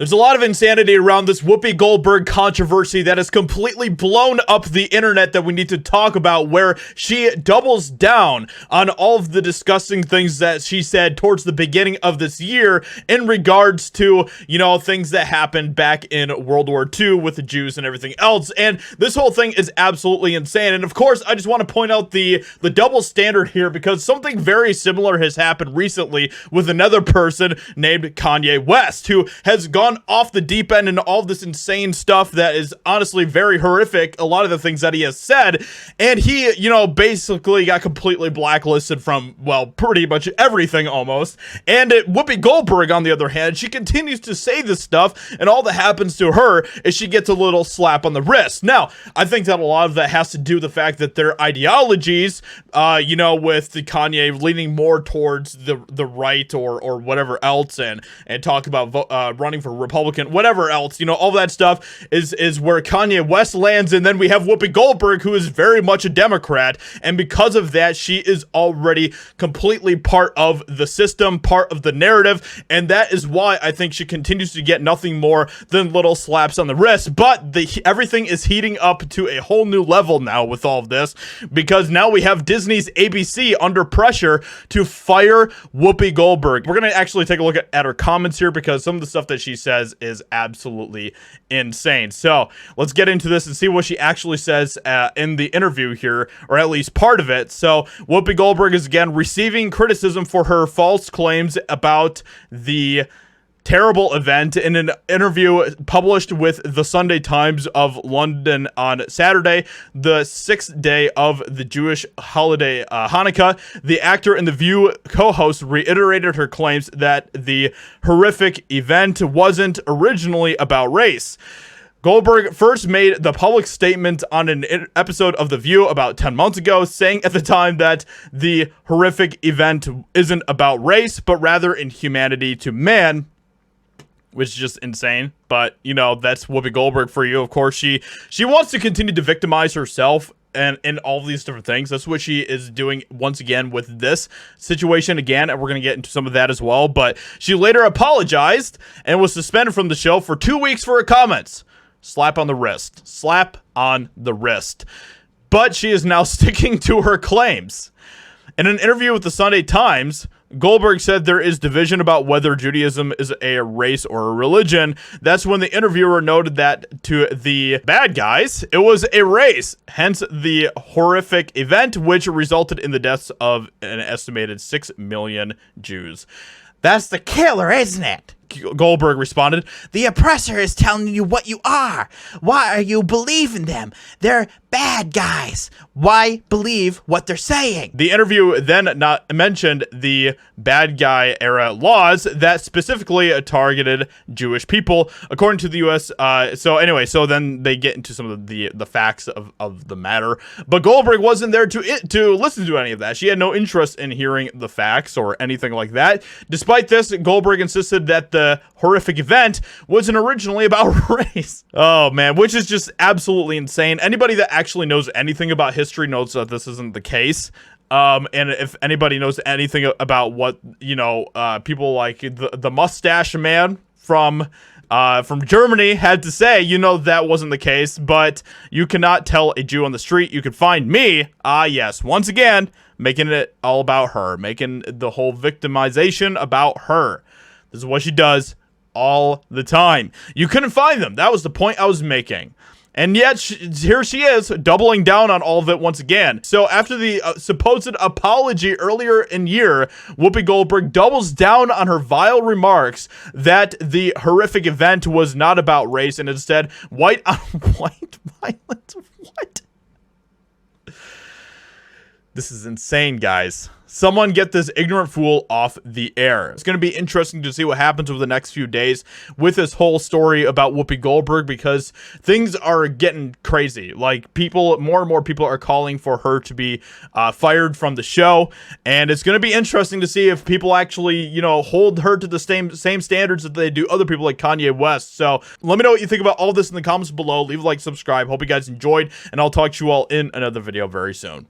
There's a lot of insanity around this Whoopi Goldberg controversy that has completely blown up the internet that we need to talk about, where she doubles down on all of the disgusting things that she said towards the beginning of this year in regards to, things that happened back in World War II with the Jews and everything else. And this whole thing is absolutely insane. And of course, I just want to point out the double standard here, because something very similar has happened recently with another person named Kanye West, who has gone off the deep end and all this insane stuff that is honestly very horrific, a lot of the things that he has said. And he, basically got completely blacklisted from, well, pretty much everything almost. And Whoopi Goldberg, on the other hand, she continues to say this stuff, and all that happens to her is she gets a little slap on the wrist. Now, I think that a lot of that has to do with the fact that their ideologies, with the Kanye leaning more towards the right or whatever else, and talk about running for Republican, whatever else, all that stuff is where Kanye West lands. And then we have Whoopi Goldberg, who is very much a Democrat, and because of that, she is already completely part of the system, part of the narrative, and that is why I think she continues to get nothing more than little slaps on the wrist. But everything is heating up to a whole new level now with all of this, because now we have Disney's ABC under pressure to fire Whoopi Goldberg. We're going to actually take a look at her comments here, because some of the stuff that she says is absolutely insane. So let's get into this and see what she actually says in the interview here, or at least part of it. So Whoopi Goldberg is again receiving criticism for her false claims about the terrible event. In an interview published with the Sunday Times of London on Saturday, the 6th day of the Jewish holiday Hanukkah, the actor and The View co-host reiterated her claims that the horrific event wasn't originally about race. Goldberg first made the public statement on an episode of The View about 10 months ago, saying at the time that the horrific event isn't about race, but rather inhumanity to man, which is just insane. But, that's Whoopi Goldberg for you. Of course, she wants to continue to victimize herself and all of these different things. That's what she is doing once again with this situation again, and we're going to get into some of that as well. But she later apologized and was suspended from the show for 2 weeks for her comments. Slap on the wrist. Slap on the wrist. But she is now sticking to her claims. In an interview with the Sunday Times, Goldberg said there is division about whether Judaism is a race or a religion. That's when the interviewer noted that to the bad guys, it was a race, hence the horrific event, which resulted in the deaths of an estimated 6 million Jews. That's the killer, isn't it? Goldberg responded. The oppressor is telling you what you are. Why are you believing them? They're bad guys. Why believe what they're saying? The interview then not mentioned the bad guy era laws that specifically targeted Jewish people, according to the U.S. So then they get into some of the facts of the matter. But Goldberg wasn't there to listen to any of that. She had no interest in hearing the facts or anything like that. Despite this, Goldberg insisted that the horrific event wasn't originally about race. Oh man, which is just absolutely insane. Anybody that actually knows anything about history knows that this isn't the case. And if anybody knows anything about what, people like the mustache man from Germany had to say, that wasn't the case. But you cannot tell a Jew on the street. You could find me. Yes, once again, making it all about her, making the whole victimization about her. This is what she does all the time. You couldn't find them. That was the point I was making. And yet, here she is, doubling down on all of it once again. So after the supposed apology earlier in year, Whoopi Goldberg doubles down on her vile remarks that the horrific event was not about race, and instead, white on white violence. What? This is insane, guys. Someone get this ignorant fool off the air. It's going to be interesting to see what happens over the next few days with this whole story about Whoopi Goldberg, because things are getting crazy. Like, more and more people are calling for her to be fired from the show, and it's going to be interesting to see if people actually, hold her to the same standards that they do other people like Kanye West. So let me know what you think about all this in the comments below. Leave a like, subscribe. Hope you guys enjoyed, and I'll talk to you all in another video very soon.